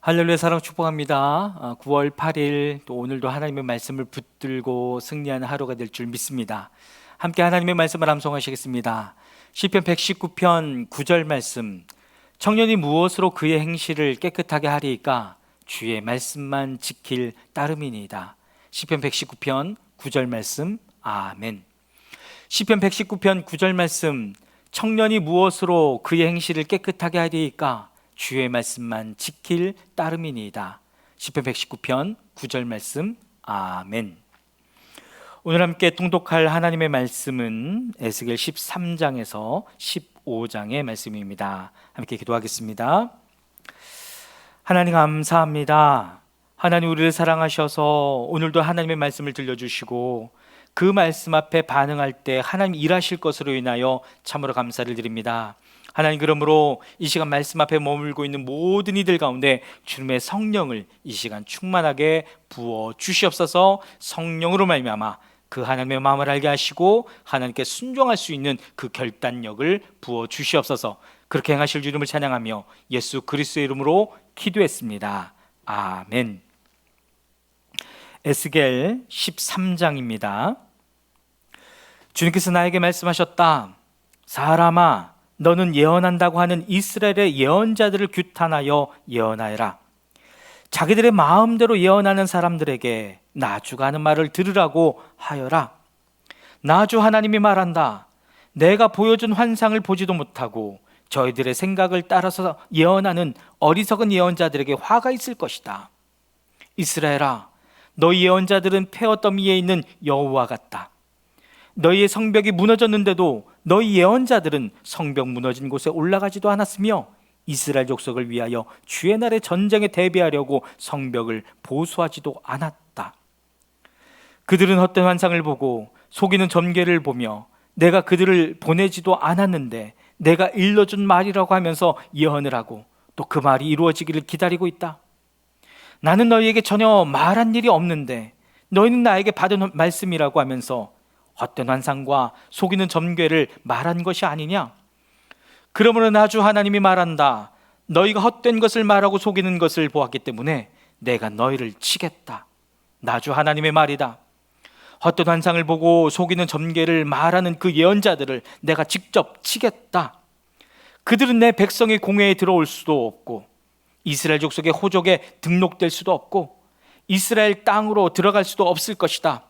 할렐루야 사랑 축복합니다. 9월 8일 또 오늘도 하나님의 말씀을 붙들고 승리하는 하루가 될 줄 믿습니다. 함께 하나님의 말씀을 암송하시겠습니다. 시편 119편 9절 말씀. 청년이 무엇으로 그의 행실을 깨끗하게 하리이까? 주의 말씀만 지킬 따름이니이다. 시편 119편 9절 말씀. 아멘. 시편 119편 9절 말씀. 청년이 무엇으로 그의 행실을 깨끗하게 하리이까? 주의 말씀만 지킬 따름이니이다. 시편 119편 9절 말씀. 아멘. 오늘 함께 통독할 하나님의 말씀은 에스겔 13장에서 15장의 말씀입니다. 함께 기도하겠습니다. 하나님 감사합니다. 하나님 우리를 사랑하셔서 오늘도 하나님의 말씀을 들려주시고 그 말씀 앞에 반응할 때 하나님 일하실 것으로 인하여 참으로 감사를 드립니다. 하나님, 그러므로 이 시간 말씀 앞에 머물고 있는 모든 이들 가운데 주님의 성령을 이 시간 충만하게 부어 주시옵소서. 성령으로 말미암아 그 하나님의 마음을 알게 하시고 하나님께 순종할 수 있는 그 결단력을 부어 주시옵소서. 그렇게 행하실 주님을 찬양하며 예수 그리스도의 이름으로 기도했습니다. 아멘. 에스겔 13장입니다. 주님께서 나에게 말씀하셨다. 사람아, 너는 예언한다고 하는 이스라엘의 예언자들을 규탄하여 예언하여라. 자기들의 마음대로 예언하는 사람들에게 나주가 하는 말을 들으라고 하여라. 나주 하나님이 말한다. 내가 보여준 환상을 보지도 못하고 저희들의 생각을 따라서 예언하는 어리석은 예언자들에게 화가 있을 것이다. 이스라엘아, 너희 예언자들은 폐허더미에 있는 여호와 같다. 너희의 성벽이 무너졌는데도 너희 예언자들은 성벽 무너진 곳에 올라가지도 않았으며 이스라엘 족속을 위하여 주의 날의 전쟁에 대비하려고 성벽을 보수하지도 않았다. 그들은 헛된 환상을 보고 속이는 점괘를 보며 내가 그들을 보내지도 않았는데 내가 일러준 말이라고 하면서 예언을 하고 또 그 말이 이루어지기를 기다리고 있다. 나는 너희에게 전혀 말한 일이 없는데 너희는 나에게 받은 말씀이라고 하면서 헛된 환상과 속이는 점괘를 말한 것이 아니냐? 그러므로 나주 하나님이 말한다. 너희가 헛된 것을 말하고 속이는 것을 보았기 때문에 내가 너희를 치겠다. 나주 하나님의 말이다. 헛된 환상을 보고 속이는 점괘를 말하는 그 예언자들을 내가 직접 치겠다. 그들은 내 백성의 공회에 들어올 수도 없고 이스라엘 족속의 호족에 등록될 수도 없고 이스라엘 땅으로 들어갈 수도 없을 것이다.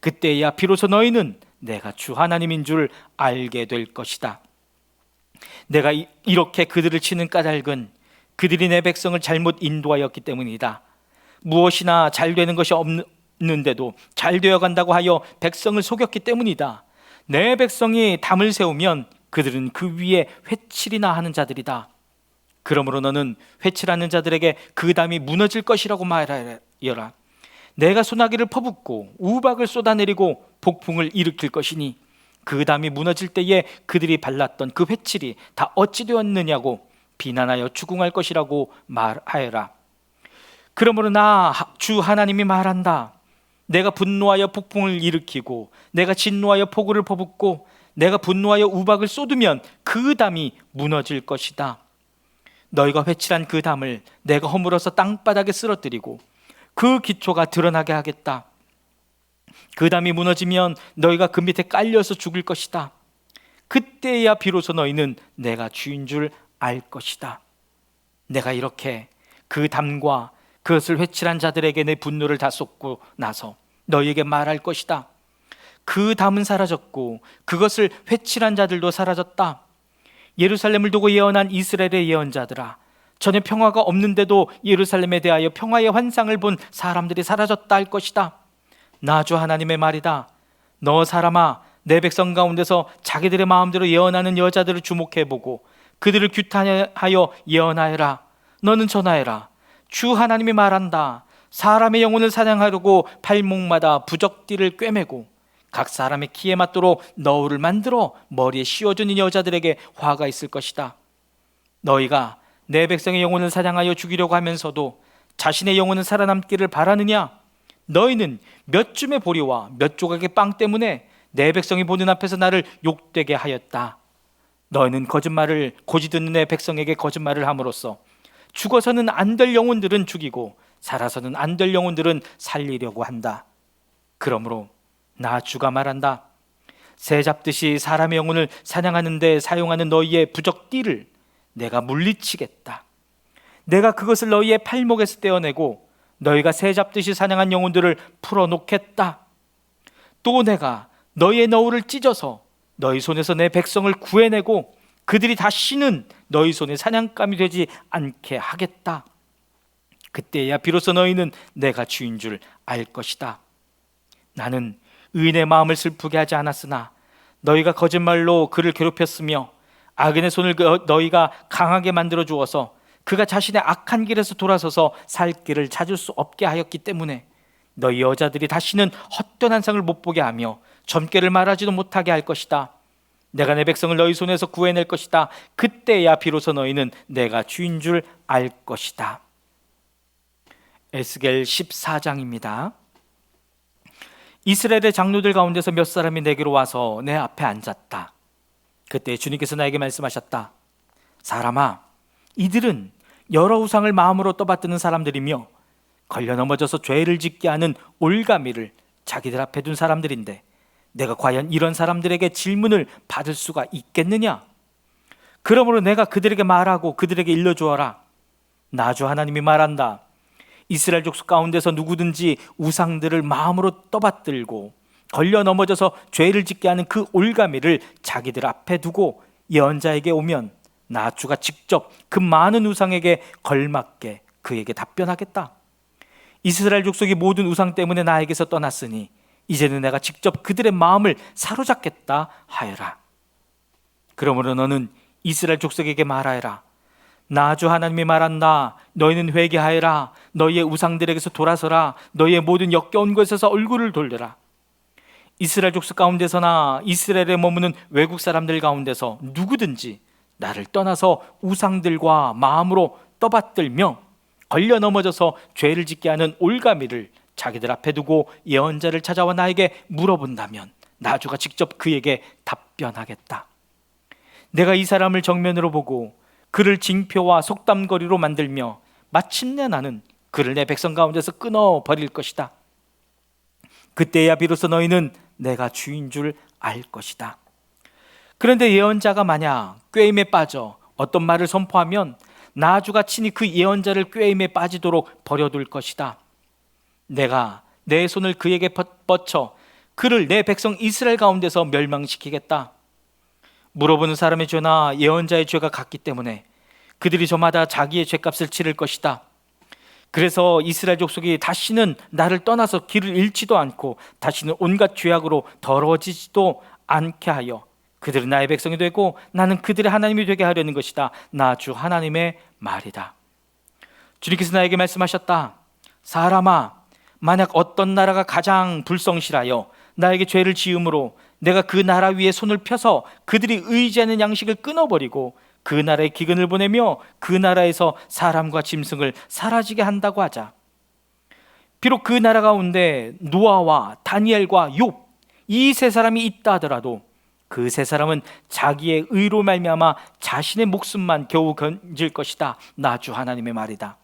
그때야 비로소 너희는 내가 주 하나님인 줄 알게 될 것이다. 내가 이렇게 그들을 치는 까닭은 그들이 내 백성을 잘못 인도하였기 때문이다. 무엇이나 잘 되는 것이 없는데도 잘 되어 간다고 하여 백성을 속였기 때문이다. 내 백성이 담을 세우면 그들은 그 위에 회칠이나 하는 자들이다. 그러므로 너는 회칠하는 자들에게 그 담이 무너질 것이라고 말하여라. 내가 소나기를 퍼붓고 우박을 쏟아내리고 폭풍을 일으킬 것이니 그 담이 무너질 때에 그들이 발랐던 그 회칠이 다 어찌 되었느냐고 비난하여 추궁할 것이라고 말하여라. 그러므로 나 주 하나님이 말한다. 내가 분노하여 폭풍을 일으키고 내가 진노하여 폭우를 퍼붓고 내가 분노하여 우박을 쏟으면 그 담이 무너질 것이다. 너희가 회칠한 그 담을 내가 허물어서 땅바닥에 쓰러뜨리고 그 기초가 드러나게 하겠다. 그 담이 무너지면 너희가 그 밑에 깔려서 죽을 것이다. 그때야 비로소 너희는 내가 주인 줄 알 것이다. 내가 이렇게 그 담과 그것을 회칠한 자들에게 내 분노를 다 쏟고 나서 너희에게 말할 것이다. 그 담은 사라졌고 그것을 회칠한 자들도 사라졌다. 예루살렘을 두고 예언한 이스라엘의 예언자들아, 전혀 평화가 없는데도 예루살렘에 대하여 평화의 환상을 본 사람들이 사라졌다 할 것이다. 나 주 하나님의 말이다. 너 사람아, 내 백성 가운데서 자기들의 마음대로 예언하는 여자들을 주목해보고 그들을 규탄하여 예언하여라. 너는 전하여라. 주 하나님이 말한다. 사람의 영혼을 사냥하려고 발목마다 부적띠를 꿰매고 각 사람의 키에 맞도록 너울을 만들어 머리에 씌워주는 여자들에게 화가 있을 것이다. 너희가 내 백성의 영혼을 사냥하여 죽이려고 하면서도 자신의 영혼은 살아남기를 바라느냐? 너희는 몇 줌의 보리와 몇 조각의 빵 때문에 내 백성이 보는 앞에서 나를 욕되게 하였다. 너희는 거짓말을 고지 듣는 내 백성에게 거짓말을 함으로써 죽어서는 안 될 영혼들은 죽이고 살아서는 안 될 영혼들은 살리려고 한다. 그러므로 나 주가 말한다. 새 잡듯이 사람의 영혼을 사냥하는 데 사용하는 너희의 부적띠를 내가 물리치겠다. 내가 그것을 너희의 팔목에서 떼어내고 너희가 새 잡듯이 사냥한 영혼들을 풀어놓겠다. 또 내가 너희의 너울을 찢어서 너희 손에서 내 백성을 구해내고 그들이 다시는 너희 손에 사냥감이 되지 않게 하겠다. 그때야 비로소 너희는 내가 주인 줄 알 것이다. 나는 의인의 마음을 슬프게 하지 않았으나 너희가 거짓말로 그를 괴롭혔으며 악인의 손을 너희가 강하게 만들어 주어서 그가 자신의 악한 길에서 돌아서서 살 길을 찾을 수 없게 하였기 때문에 너희 여자들이 다시는 헛된 환상을 못 보게 하며 점괘를 말하지도 못하게 할 것이다. 내가 내 백성을 너희 손에서 구해낼 것이다. 그때야 비로소 너희는 내가 주인 줄 알 것이다. 에스겔 14장입니다. 이스라엘의 장로들 가운데서 몇 사람이 내게로 와서 내 앞에 앉았다. 그때 주님께서 나에게 말씀하셨다. 사람아, 이들은 여러 우상을 마음으로 떠받드는 사람들이며 걸려 넘어져서 죄를 짓게 하는 올가미를 자기들 앞에 둔 사람들인데 내가 과연 이런 사람들에게 질문을 받을 수가 있겠느냐? 그러므로 내가 그들에게 말하고 그들에게 일러주어라. 나 주 하나님이 말한다. 이스라엘 족속 가운데서 누구든지 우상들을 마음으로 떠받들고 걸려 넘어져서 죄를 짓게 하는 그 올가미를 자기들 앞에 두고 예언자에게 오면 나 주가 직접 그 많은 우상에게 걸맞게 그에게 답변하겠다. 이스라엘 족속이 모든 우상 때문에 나에게서 떠났으니 이제는 내가 직접 그들의 마음을 사로잡겠다 하여라. 그러므로 너는 이스라엘 족속에게 말하여라. 나 주 하나님이 말한다. 너희는 회개하여라. 너희의 우상들에게서 돌아서라. 너희의 모든 역겨운 곳에서 얼굴을 돌려라. 이스라엘 족속 가운데서나 이스라엘에 머무는 외국 사람들 가운데서 누구든지 나를 떠나서 우상들과 마음으로 떠받들며 걸려 넘어져서 죄를 짓게 하는 올가미를 자기들 앞에 두고 예언자를 찾아와 나에게 물어본다면 나 주가 직접 그에게 답변하겠다. 내가 이 사람을 정면으로 보고 그를 징표와 속담거리로 만들며 마침내 나는 그를 내 백성 가운데서 끊어버릴 것이다. 그때야 비로소 너희는 내가 주인 줄 알 것이다. 그런데 예언자가 만약 꾀임에 빠져 어떤 말을 선포하면 나 주가 친히 그 예언자를 꾀임에 빠지도록 버려둘 것이다. 내가 내 손을 그에게 뻗쳐 그를 내 백성 이스라엘 가운데서 멸망시키겠다. 물어보는 사람의 죄나 예언자의 죄가 같기 때문에 그들이 저마다 자기의 죄값을 치를 것이다. 그래서 이스라엘 족속이 다시는 나를 떠나서 길을 잃지도 않고 다시는 온갖 죄악으로 더러워지지도 않게 하여 그들은 나의 백성이 되고 나는 그들의 하나님이 되게 하려는 것이다. 나 주 하나님의 말이다. 주님께서 나에게 말씀하셨다. 사람아, 만약 어떤 나라가 가장 불성실하여 나에게 죄를 지음으로 내가 그 나라 위에 손을 펴서 그들이 의지하는 양식을 끊어버리고 그 나라에 기근을 보내며 그 나라에서 사람과 짐승을 사라지게 한다고 하자. 비록 그 나라 가운데 노아와 다니엘과 욥 이 세 사람이 있다 하더라도 그 세 사람은 자기의 의로 말미암아 자신의 목숨만 겨우 건질 것이다. 나 주 하나님의 말이다.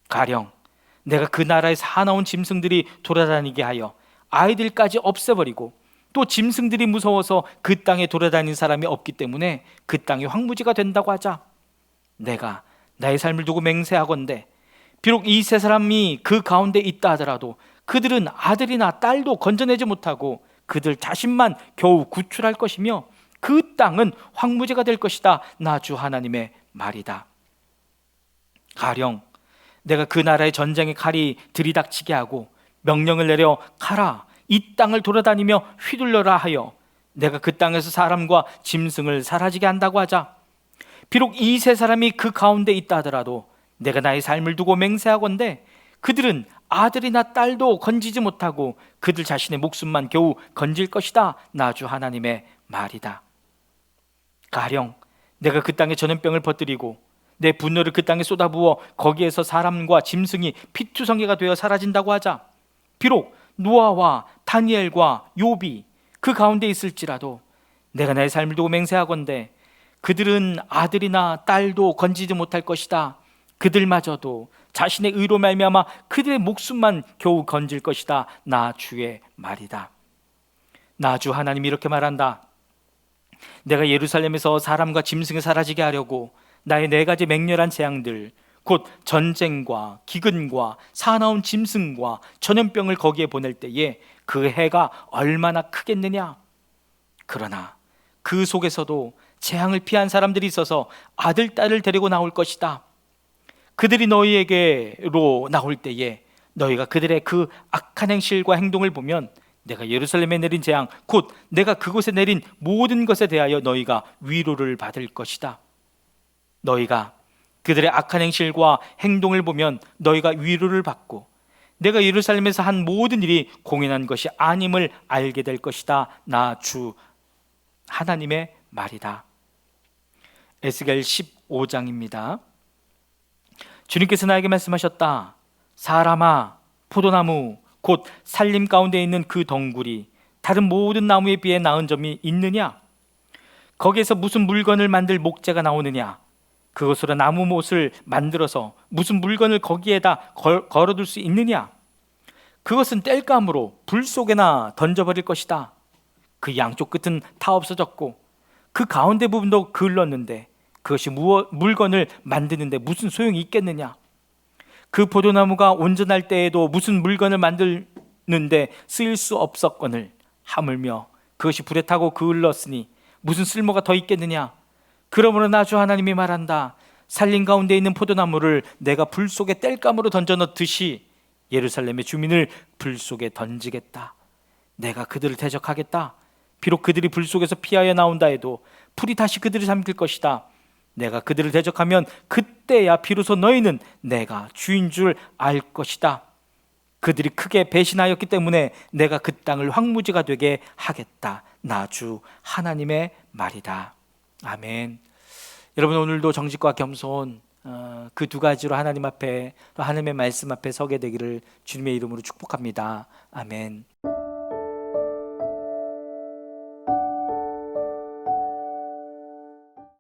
가령 내가 그 나라에 사나운 짐승들이 돌아다니게 하여 아이들까지 없애버리고 또 짐승들이 무서워서 그 땅에 돌아다니는 사람이 없기 때문에 그 땅이 황무지가 된다고 하자. 내가 나의 삶을 두고 맹세하건대 비록 이 세 사람이 그 가운데 있다 하더라도 그들은 아들이나 딸도 건져내지 못하고 그들 자신만 겨우 구출할 것이며 그 땅은 황무지가 될 것이다. 나 주 하나님의 말이다. 가령 내가 그 나라의 전쟁의 칼이 들이닥치게 하고 명령을 내려 가라, 이 땅을 돌아다니며 휘둘러라 하여 내가 그 땅에서 사람과 짐승을 사라지게 한다고 하자. 비록 이 세 사람이 그 가운데 있다 하더라도 내가 나의 삶을 두고 맹세하건대 그들은 아들이나 딸도 건지지 못하고 그들 자신의 목숨만 겨우 건질 것이다. 나 주 하나님의 말이다. 가령 내가 그 땅에 전염병을 퍼뜨리고 내 분노를 그 땅에 쏟아부어 거기에서 사람과 짐승이 피투성이가 되어 사라진다고 하자. 비록 노아와 다니엘과 욥이 그 가운데 있을지라도 내가 나의 삶을 두고 맹세하건대 그들은 아들이나 딸도 건지지 못할 것이다. 그들마저도 자신의 의로 말미암아 그들의 목숨만 겨우 건질 것이다. 나 주의 말이다. 나 주 하나님이 이렇게 말한다. 내가 예루살렘에서 사람과 짐승이 사라지게 하려고 나의 4가지 맹렬한 재앙들, 곧 전쟁과 기근과 사나운 짐승과 전염병을 거기에 보낼 때에 그 해가 얼마나 크겠느냐. 그러나 그 속에서도 재앙을 피한 사람들이 있어서 아들, 딸을 데리고 나올 것이다. 그들이 너희에게로 나올 때에 너희가 그들의 그 악한 행실과 행동을 보면 내가 예루살렘에 내린 재앙, 곧 내가 그곳에 내린 모든 것에 대하여 너희가 위로를 받을 것이다. 너희가 그들의 악한 행실과 행동을 보면 너희가 위로를 받고 내가 예루살렘에서 한 모든 일이 공연한 것이 아님을 알게 될 것이다. 나 주 하나님의 말이다. 에스겔 15장입니다. 주님께서 나에게 말씀하셨다. 사람아, 포도나무 곧 살림 가운데 있는 그 덩굴이 다른 모든 나무에 비해 나은 점이 있느냐? 거기에서 무슨 물건을 만들 목재가 나오느냐? 그것으로 나무 못을 만들어서 무슨 물건을 거기에다 걸어둘 수 있느냐? 그것은 땔감으로 불 속에나 던져버릴 것이다. 그 양쪽 끝은 다 없어졌고 그 가운데 부분도 글렀는데 그것이 물건을 만드는데 무슨 소용이 있겠느냐? 그 포도나무가 온전할 때에도 무슨 물건을 만드는데 쓰일 수 없었거늘 하물며 그것이 불에 타고 그을렀으니 무슨 쓸모가 더 있겠느냐? 그러므로 나 주 하나님이 말한다. 살림 가운데 있는 포도나무를 내가 불 속에 땔감으로 던져 넣듯이 예루살렘의 주민을 불 속에 던지겠다. 내가 그들을 대적하겠다. 비록 그들이 불 속에서 피하여 나온다 해도 불이 다시 그들을 삼킬 것이다. 내가 그들을 대적하면 그때야 비로소 너희는 내가 주인 줄 알 것이다. 그들이 크게 배신하였기 때문에 내가 그 땅을 황무지가 되게 하겠다. 나 주 하나님의 말이다. 아멘. 여러분, 오늘도 정직과 겸손 그 2가지로 하나님 앞에 또 하나님의 말씀 앞에 서게 되기를 주님의 이름으로 축복합니다. 아멘.